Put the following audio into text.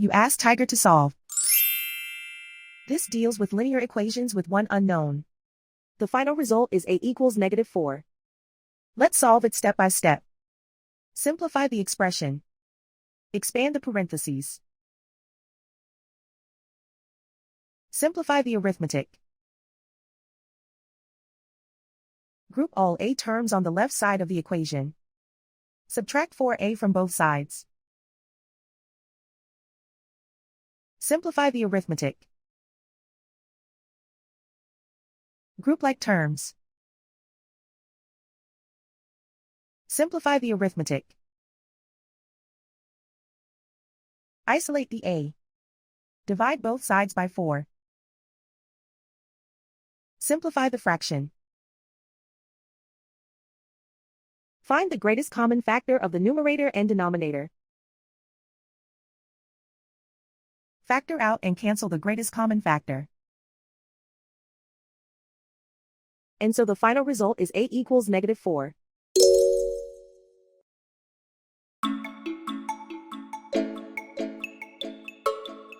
You ask Tiger to solve. This deals with linear equations with one unknown. The final result is a equals -4. Let's solve it step by step. Simplify the expression. Expand the parentheses. Simplify the arithmetic. Group all a terms on the left side of the equation. Subtract 4a from both sides. Simplify the arithmetic. Group like terms. Simplify the arithmetic. Isolate the a. Divide both sides by 4. Simplify the fraction. Find the greatest common factor of the numerator and denominator. Factor out and cancel the greatest common factor. And so the final result is a equals -4.